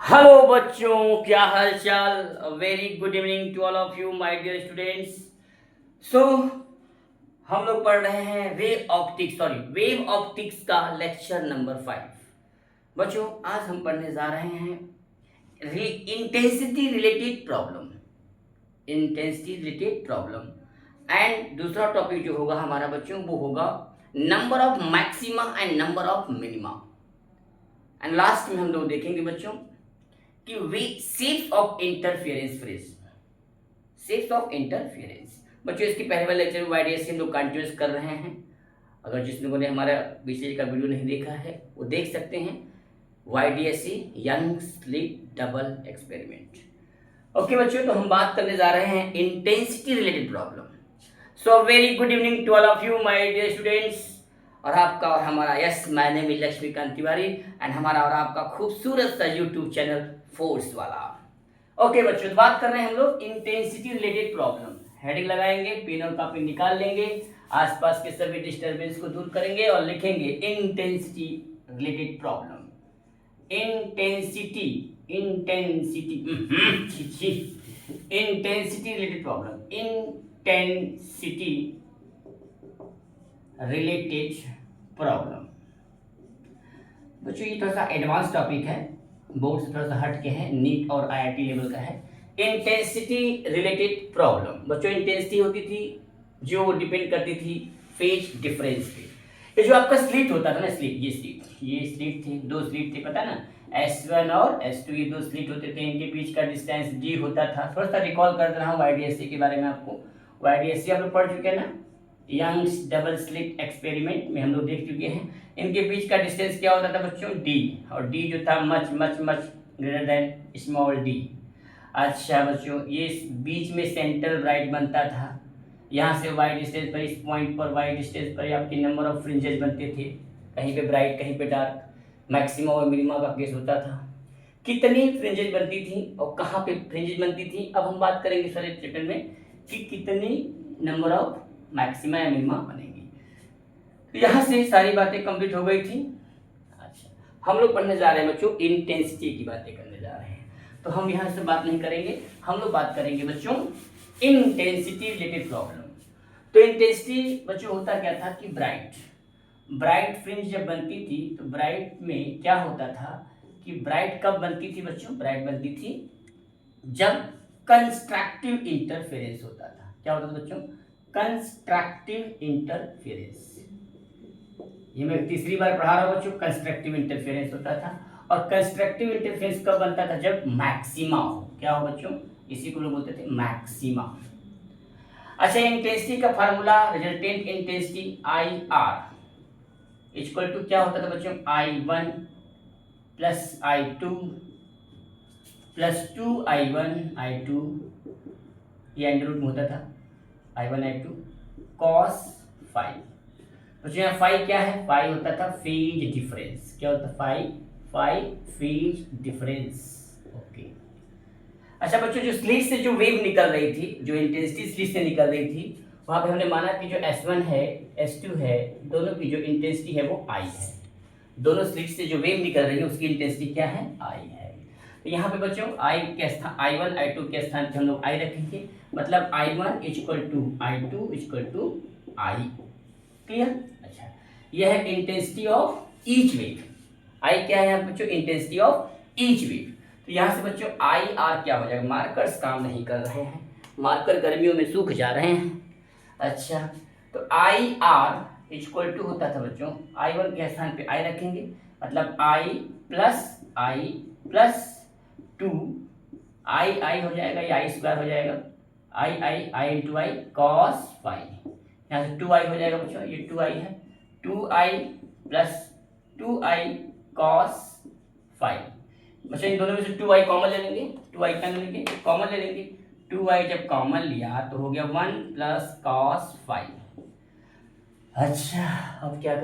Hello बच्चों, क्या हाल चाल। Very good evening to all of you my dear students. So हम लोग पढ़ रहे हैं वेव ऑप्टिक्स का लेक्चर नंबर 5। बच्चों, आज हम पढ़ने जा रहे हैं इंटेंसिटी रिलेटेड प्रॉब्लम एंड दूसरा टॉपिक जो होगा हमारा बच्चों वो होगा number of maxima and number of minima. And last में हम लोग देखेंगे बच्चों कि वे शेप्स ऑफ इंटरफेरेंस। बच्चों, इसके पहले वाले लेक्चर में वाईडीएससी हम लोग कंटिन्यूस कर रहे हैं। अगर जिस लोगों ने हमारा बीसीए का वीडियो नहीं देखा है वो देख सकते हैं, YDSC Young slit double experiment. Okay बच्चों, तो हम बात करने जा रहे हैं intensity related problem. So very good evening to all of you my dear students. और आपका और हमारा yes my name is Laxmikant Tiwari and हमारा और आपका खूबसूरत सा यूट्यूब चैनल फोर्स वाला। ओके बच्चों, तो बात कर रहे हैं हम लोग इंटेंसिटी रिलेटेड प्रॉब्लम। हेडिंग लगाएंगे, पेन और कॉपी निकाल लेंगे, आसपास के सभी डिस्टर्बेंस को दूर करेंगे और लिखेंगे intensity related problem. Intensity related problem. Intensity related problem. बच्चों, ये थोड़ा सा एडवांस टॉपिक है, बोर्ड से थोड़ा सा हट के है, नीट और आईआईटी लेवल का है। Intensity related problem. बच्चों, इंटेंसिटी होती थी जो डिपेंड करती थी फेज डिफरेंस पे। ये जो आपका स्लिट होता था ना, ये स्लिट थे, दो स्लिट थे, पता ना, S1 और S2, ये दो स्लिट होते थे, इनके बीच का डिस्टेंस D होता था। थोड़ा सा रिकॉल कर रहा हूँ वाईडीएससी के बारे में आपको। वाईडीएससी आप लोग पढ़ चुके हैं ना, यंग्स डबल स्लिट एक्सपेरिमेंट में हम लोग देख चुके हैं। इनके बीच का डिस्टेंस क्या होता था बच्चों? D, और D जो था much much much greater than small d। अच्छा बच्चों, ये बीच में सेंटर ब्राइट बनता था। यहाँ से वाई डिस्टेंस पर, इस पॉइंट पर वाई डिस्टेंस पर आपके नंबर ऑफ फ्रिंजेस बनते थे, कहीं पे ब्राइट कहीं पे डार्क। मैक्सिमम और मिनिमा का केस होता था। कितनी फ्रिंजेस बनती थी और कहाँ पे फ्रिंजेस बनती थी, अब हम बात करेंगे सर इस चैप्टर में कि कितनी नंबर ऑफ मैक्सिमा या मिनिमा बनेगी। तो यहाँ से सारी बातें कंप्लीट हो गई थी। अच्छा, हम लोग पढ़ने जा रहे हैं बच्चों, इंटेंसिटी की बातें करने जा रहे हैं। तो हम यहाँ से बात नहीं करेंगे, हम लोग बात करेंगे बच्चों इंटेंसिटी रिलेटेड प्रॉब्लम। तो इंटेंसिटी बच्चों होता क्या था कि ब्राइट फ्रिंज जब बनती थी तो ब्राइट में क्या होता था कि ब्राइट कब बनती थी बच्चों? ब्राइट बनती थी जब कंस्ट्रक्टिव इंटरफेरेंस होता था। क्या होता था बच्चों? Constructive interference. ये मैं तीसरी बार पढ़ा रहा हूं बच्चों, कंस्ट्रक्टिव इंटरफेरेंस होता था। और कंस्ट्रक्टिव इंटरफेरेंस कब बनता था? जब मैक्सिमा हो। क्या हो बच्चों? इसी को लोग बोलते थे मैक्सिमा। अच्छा, इंटेंसिटी का formula, resultant intensity IR equal to क्या होता था बच्चों? I1 plus I2 plus 2I1 I2, ये अंडर रूट में होता था, I1 I2 cos फाई। बच्चों यहाँ फाई क्या है? फाई होता था फेज डिफरेंस। क्या होता था? Phi phase difference. ओके। अच्छा बच्चों, जो स्लिट से जो वेव निकल रही थी, जो इंटेंसिटी स्लिट से निकल रही थी, वहां पे हमने माना कि जो S1 है S2 है, दोनों की जो इंटेंसिटी है वो I है। दोनों स्लिट से जो वेव निकल रही है उसकी इंटेंसिटी क्या है? I है। तो यहाँ पे बच्चों I के स्थान, I1 I2 के स्थान पे हम लोग I रखेंगे, मतलब I1 equal to I2 equal to I। Clear? अच्छा, यह है intensity of each wave. I क्या है यहाँ बच्चों? Intensity of each wave. तो यहाँ से बच्चों IR क्या हो जाएगा? मार्कर्स काम नहीं कर रहे हैं, मार्कर गर्मियों में सूख जा रहे हैं। अच्छा, तो IR इक्वल टू होता था बच्चों, I1 के स्थान पे I रखेंगे, मतलब I प्लस 2 I हो जाएगा, या I स्क्वायर हो जाएगा, I into I cos phi. यहाँ से 2I हो जाएगा बच्चों, ये 2I है, 2I plus 2I cos phi. बच्चों इन दोनों में से 2I कॉमन ले लेंगे, 2I क्या ले लेंगे? कॉमन ले लेंगे। 2I जब कॉमन लिया तो हो गया 1 प्लस कॉस फाई। अच्छा, अब क्या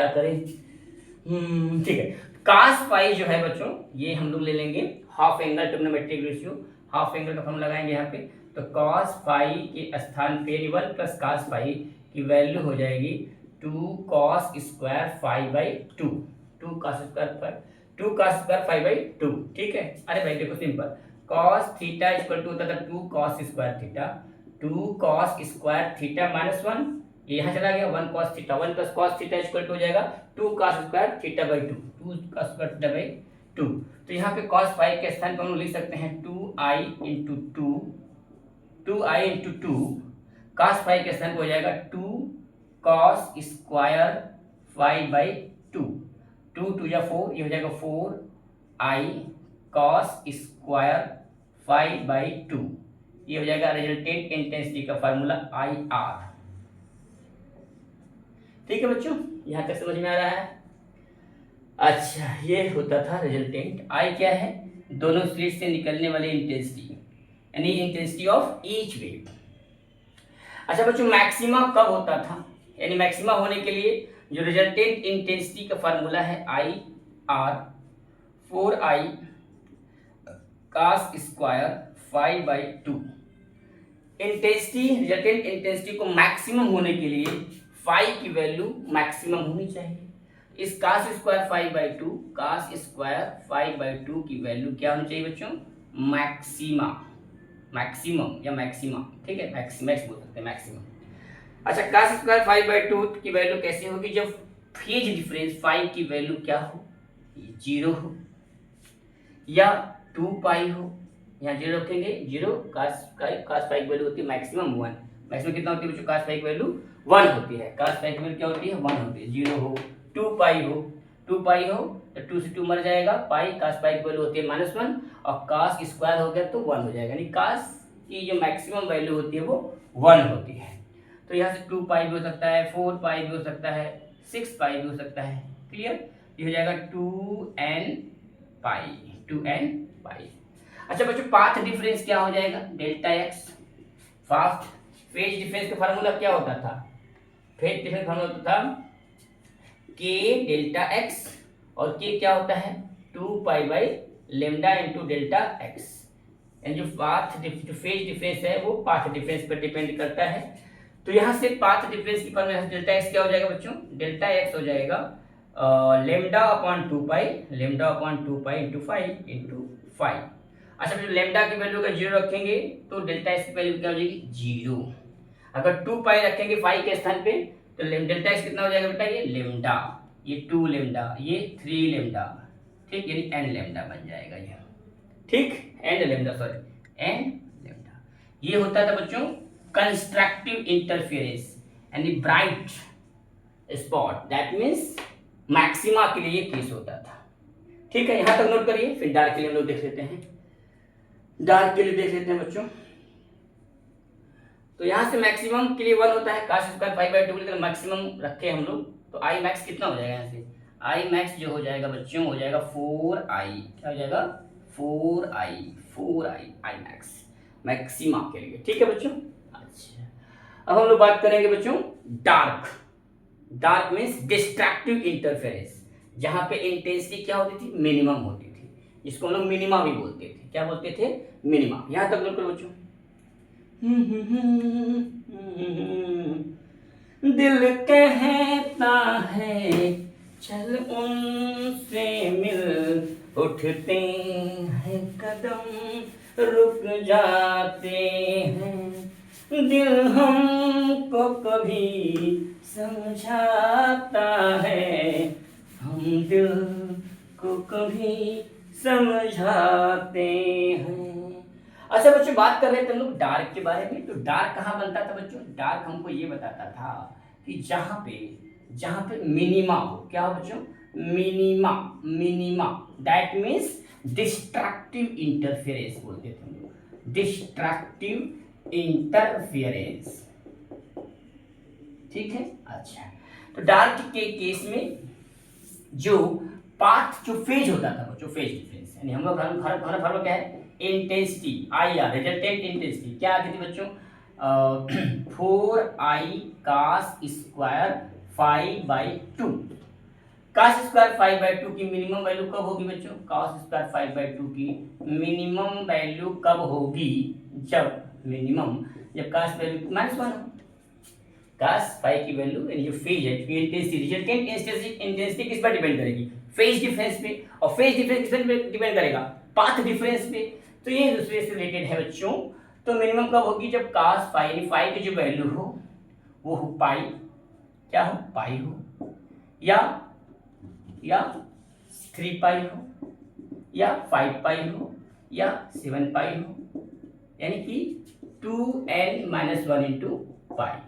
करें? ठीक है, कॉस फाई जो है बच्चों, ये हम लोग ले लेंगे half angle trigonometric ratio. Half angle का फॉर्मूला लगाएंगे यहाँ पे, तो कॉस फाई के स्थान पे 1 प्लस कॉस फाई की वैल्यू हो जाएगी 2 cos square phi by 2। 2 cos square 2 cos square five by two. ठीक है, अरे भाई देखो simple, cos theta equal to होता था 2 cos square theta, 2 cos square theta minus 1, ये यहाँ चला गया 1 cos theta, 1 plus cos theta equal to हो जाएगा 2 cos square theta by two, 2 cos square theta by to. तो यहाँ पे cos फाइव के स्थान पर हम लिख सकते हैं 2i into two, 2i into two, cos five के स्थान पर हो जाएगा 2 cos square five by two, 2 2 या 4, ये हो जाएगा 4i cos square five by to, ये हो जाएगा रिजल्टेंट इंटेंसिटी का फार्मूला IR। ठीक है बच्चों, यहाँ तक समझ में आ रहा है? अच्छा, ये होता था रिजल्टेंट। I क्या है? दोनों स्लिट से निकलने वाली इंटेंसिटी, यानी इंटेंसिटी ऑफ ईच वेव। अच्छा बच्चों, मैक्सिमा कब होता था? यानी मैक्सिमा होने के लिए जो रिजल्टेंट इंटेंसिटी का फार्मूला है IR, 4i cos square five by to. Intensity, resultant intensity को मैक्सिमम होने के लिए फाइव की वैल्यू मैक्सिमम होनी चाहिए। इस cos square five by to, cos square five by to की वैल्यू क्या होनी चाहिए बच्चों? मैक्सिमा, मैक्सिमम या मैक्सिमा। ठीक है, मैक्स बोल सकते हैं, मैक्सिमम। अच्छा, cos square five by to की वैल्यू कैसे होगी? जब फेज डिफरेंस फाइव की वैल्यू क्या हो? 0 हो या 2 पाई हो। यहाँ 0 रखेंगे, 0, cos फाइव की वैल्यू होती है मैक्सिमम 1। मैक्सिमम कितना होती है बच्चों? cos फाइव की वैल्यू 1 होती है। cos फाइव की वैल्यू क्या होती है? 1 होती है। 0 हो, 2 पाई हो, 2 पाई हो तो 2 से 2 मर जाएगा, पाई cos फाइव की वैल्यू होती है -1, और cos स्क्वायर हो गया तो 1 हो जाएगा, यानी cos की जो मैक्सिमम वैल्यू होती है वो 1 होती है। तो यहाँ से 2 पाई भी हो सकता है, 4 पाई भी हो सकता है, 6 पाई भी हो सकता है। क्लियर? ये हो जाएगा 2n पाई, 2n पाई। अच्छा बच्चों, पाथ डिफरेंस क्या हो जाएगा? Delta x. Fast phase difference का फार्मूला क्या होता था? फेज डिफरेंस फार्मूला होता था के डेल्टा एक्स, और के क्या होता है? 2 pi by lambda into delta x. यानी जो जो फेज डिफरेंस है वो पाथ डिफरेंस पर डिपेंड करता है। तो यहाँ से पाथ डिफरेंस की फॉर्मूला डेल्टा एक्स क्या हो जाएगा बच्चों? डेल्टा एक्स हो जाएगा lambda upon 2 pi, lambda upon 2 pi into 5 into 5। अच्छा, जो लेमडा की वैल्यू का 0 रखेंगे तो डेल्टा एक्स की वैल्यू क्या हो जाएगी? 0। अगर 2 पाई रखेंगे 5 के स्थान पे तो डेल्टा एक्स कितना हो जाएगा बेटा? ये लेमडा, ये 2 लेमडा, ये 3 लेमडा। ठीक, यानी n लेमडा बन जाएगा ये। ठीक, n lambda, sorry n lambda. ये होता था बच्चों कंस्ट्रक्टिव इंटरफेरेंस, यानी bright spot, that means maxima के लिए केस होता था। ठीक है, यहां तक नोट करिए। फिर डार्क के लिए हम लोग देख लेते हैं, डार्क के लिए देख लेते हैं बच्चों। तो यहां से मैक्सिमम के लिए 1 होता है, cos square five by to maximum रखे हम लोग, तो आई मैक्स कितना हो जाएगा? यहाँ से आई मैक्स जो हो जाएगा बच्चों हो जाएगा 4i। क्या हो जाएगा? 4i आई मैक्स मैक्सिमा के लिए। ठीक है बच्चों। अच्छा, अब हम लोग बात करेंगे बच्चों dark. Dark means destructive interference, जहां पे इंटेंसिटी क्या होती थी? मिनिमम होती थी, जिसको हम लोग मिनिमा भी बोलते थे। क्या बोलते थे? मिनिमा। यहां तक नोट करो बच्चों। दिल कहता है चल उनसे मिल, उठते हैं कदम रुक जाते हैं, दिल हमको कभी समझाता है, हम दिल को कभी समझाते हैं। अच्छा बच्चों, बात कर रहे थे हम लोग डार्क के बारे में। तो डार्क कहाँ बनता था बच्चों? डार्क हमको ये बताता था कि जहां पे मिनिमा हो। क्या हो बच्चों? Minima, minima, that means destructive interference बोलते थे हम लोग, डिस्ट्रक्टिव इंटरफेरेंस। ठीक है। अच्छा, तो डार्क के केस में जो पाथ, जो फेज होता था बच्चों, फेज डिफरेंस, यानी हम लोग हमारा फॉर्मूला क्या है? इंटेंसिटी IR, रिजल्टेंट इंटेंसिटी क्या आती थी बच्चों? 4i cos square five by to. cos square five by to की मिनिमम वैल्यू कब होगी बच्चों? cos square five by to की मिनिमम वैल्यू कब होगी? जब cos वैल्यू -1 हो। cos फाइव की वैल्यू यानी जो फेज है, इंटेंसिटी, रिजल्टेंट इंटेंसिटी किस पर डिपेंड करेगी? फेज डिफरेंस पे, और फेज डिफरेंस किस पे डिपेंड करेगा, पाथ डिफरेंस पे। तो ये दूसरे से रिलेटेड है बच्चों। तो मिनिमम कब होगी, जब cos फाई यानी फाई की जो वैल्यू हो वो हो पाई, क्या हो, पाई हो, या 3 पाई हो, या 5 पाई हो, या 7 पाई हो, यानी कि 2n-1 into pi.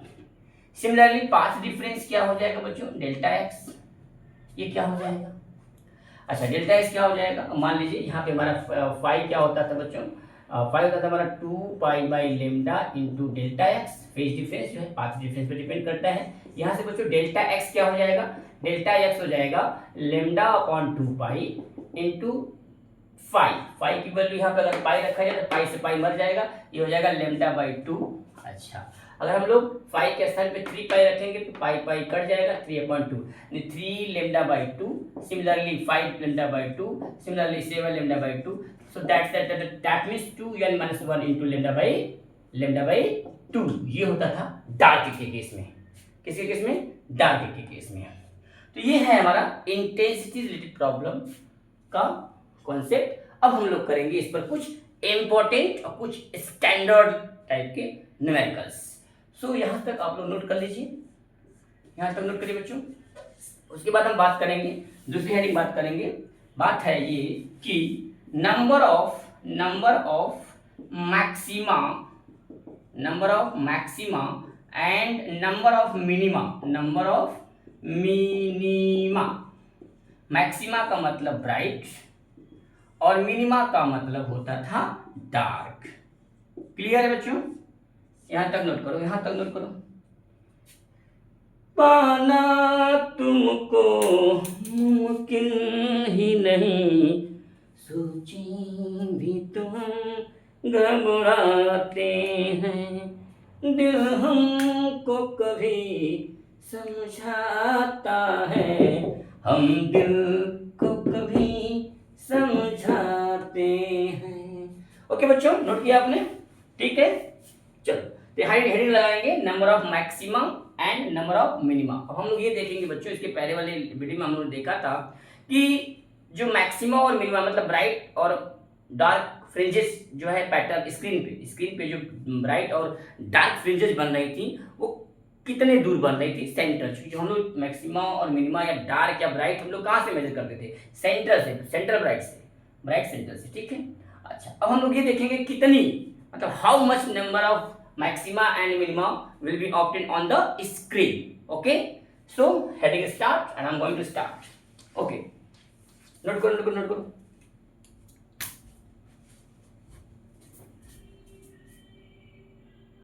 Similarly path difference क्या हो जाएगा बच्चों, डेल्टा एक्स, ये क्या हो जाएगा। अच्छा, डेल्टा एक्स क्या हो जाएगा, मान लीजिए यहाँ पे हमारा फाई क्या होता था बच्चों, फाई होता था हमारा 2 pi by lambda into delta x. Phase difference जो है पाथ डिफरेंस पे डिपेंड करता है। यहाँ से बच्चों डेल्टा एक्स क्या हो जाएगा, डेल्टा एक्स हो जाएगा lambda upon 2 pi into phi की वैल्यू यहाँ पे अगर पाई रखा जाए तो पाई से पाई मर जाएगा, ये हो जाएगा लेमडा बाई 2। अच्छा, अगर हम लोग फाई के स्थान पे 3 पाई रखेंगे तो पाई पाई कट जाएगा, 3/2 3 lambda by 2, similarly 5 lambda by 2, similarly 7 lambda by 2। So that means 2n-1 into lambda by 2। ये होता था डार्क के केस में, किसके केस में, डार्क के केस में। तो ये है हमारा इंटेंसिटी रिलेटेड प्रॉब्लम का कॉन्सेप्ट। अब हम लोग करेंगे इस पर कुछ इंपॉर्टेंट और कुछ स्टैंडर्ड टाइप के न्यूमेरिकल्स। सो यहाँ तक आप लोग नोट कर लीजिए, यहाँ तक नोट करिए बच्चों। उसके बाद हम बात करेंगे, दूसरी हेडिंग बात करेंगे, बात है ये कि number of maxima and number of minima. Maxima का मतलब ब्राइट और मिनिमा का मतलब होता था डार्क। क्लियर है बच्चों, यहां तक नोट करो, पाना तुमको मुमकिन ही नहीं, सोचे भी तुम घबराते हैं, दिल हमको कभी समझाता है, हम दिल को कभी समझाते हैं। ओके बच्चों, नोट किया आपने, ठीक है। चलो तो हेडिंग लगाएंगे number of maximum and number of minima. अब हम लोग ये देखेंगे बच्चों, इसके पहले वाले वीडियो में हम लोग देखा था कि जो मैक्सिमा और मिनिमा मतलब ब्राइट और डार्क फ्रिंजेस जो है पैटर्न स्क्रीन पे जो ब्राइट और डार्क फ्रिंजेस बन रही थी वो कितने दूर बन रही थी, सेंटर से। जो हम लोग मैक्सिमा और मिनिमा या डार्क या ब्राइट हम लोग कहाँ से मेजर करते थे, सेंटर ब्राइट सेंटर से, ठीक है। अच्छा, अब हम लोग ये देखेंगे कितनी, मतलब how much number of maxima and minima will be obtained on the screen. Okay, so heading start and I'm going to start. Okay, note करो